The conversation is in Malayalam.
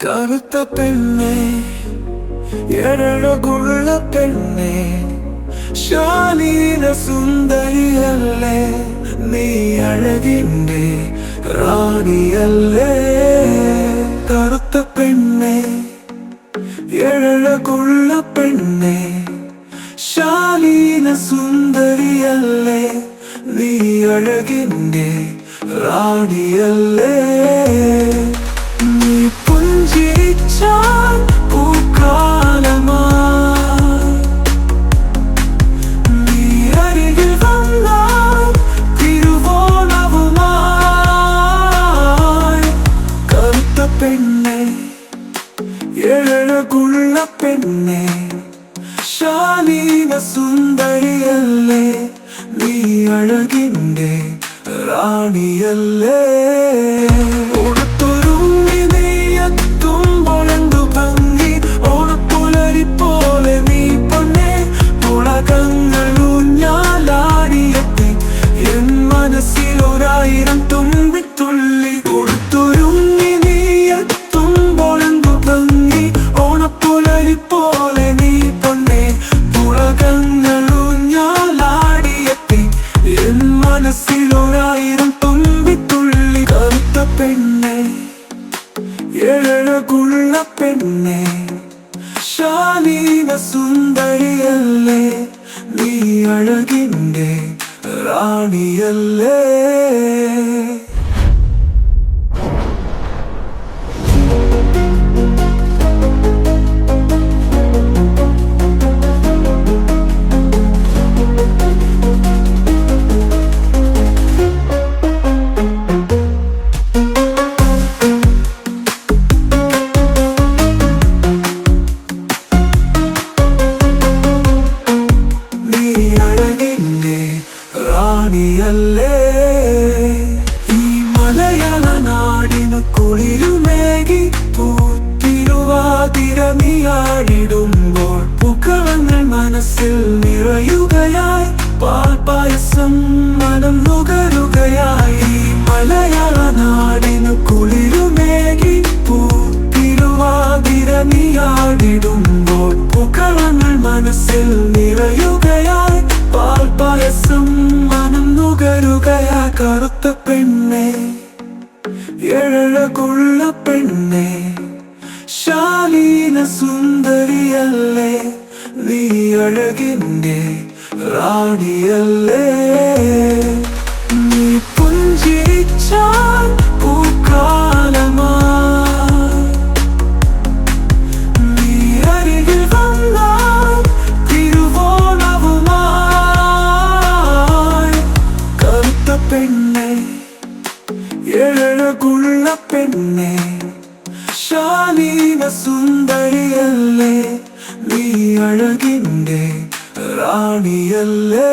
കറുത്ത പെണ്ണേ, എഴകുള്ള പെണ്ണേ, ശാലീന സുന്ദരിയല്ലേ, നീ അഴകിൻ്റെ റാണിയല്ലേ. കറുത്ത പെണ്ണേ, എഴകുള്ള പെണ്ണേ, ശാലീന സുന്ദരിയല്ലേ, നീ അഴകിൻ്റെ റാണിയല്ലേ. നീ പുഞ്ചിരിച്ചാൽ പൂക്കാലമായി, നീ അരികിൽ വന്നാൽ തിരുവോണവുമായി. കറുത്ത പെണ്ണേ, എഴകുള്ള പെണ്ണേ, ശാലീന സുന്ദരിയല്ലേ, നീ അഴകിൻ്റെ റാണിയല്ലേ. ഓണത്തൊരുങ്ങി നീ എത്തുമ്പോഴെന്തു ഭംഗി, ഓണപ്പുലരി പോലെ നീ പൊന്നെ, പുളകങ്ങൾ ഊഞ്ഞാലാടിയെത്തി എൻ മനസ്സിലൊരായിരം തുമ്പിത്തുള്ളി. ഓണത്തൊരുങ്ങി നീ എത്തുമ്പോഴെന്തു ഭംഗി, ഓണപ്പുലരി പോലെ നീ പൊന്നെ, പുളകങ്ങൾ ഊഞ്ഞാലാടിയെത്തി എൻ മനസ്സിലൊരായിരം തുമ്പിത്തുള്ളി. കറുത്ത പെണ്ണേ, എഴകുള്ള പെണ്ണേ, ശാലീന സുന്ദരിയല്ലേ, നീ അഴകിൻ്റെ റാണിയല്ലേ. റാണിയല്ലേ. ഈ മലയാള നാടിനു കുളിരുമേകി പൂത്തിരുവാതിര നീയാടിടുമ്പോൾ പൂക്കളങ്ങൾ മനസ്സിൽ നിറയുകയായി, പാൽപ്പായസം മനം നുകരുകയായി. ഈ മലയാള നാടിനു കുളിരുമേകി പൂത്തിരുവാതിര നീയാടിടുമ്പോൾ പൂക്കളങ്ങൾ മനസ്സിൽ നിറയുകയായി, പാൽപ്പായസം മനം നുകരുകയാ. കറുത്ത പെണ്ണേ, എഴകുള്ള പെണ്ണേ, ശാലീന സുന്ദരിയല്ലേ, നീ അഴകിൻ്റെ റാണിയല്ലേ. നീ പുഞ്ചിരിച്ചാൽ പൂക്കാലമായി, നീ അരികിൽ വന്നാൽ തിരുവോണവുമായി. കറുത്ത പെണ്ണേ, എഴകുള്ള പെണ്ണേ, ശാലീന സുന്ദരിയല്ലേ, നീ അഴകിൻ്റെ റാണിയല്ലേ.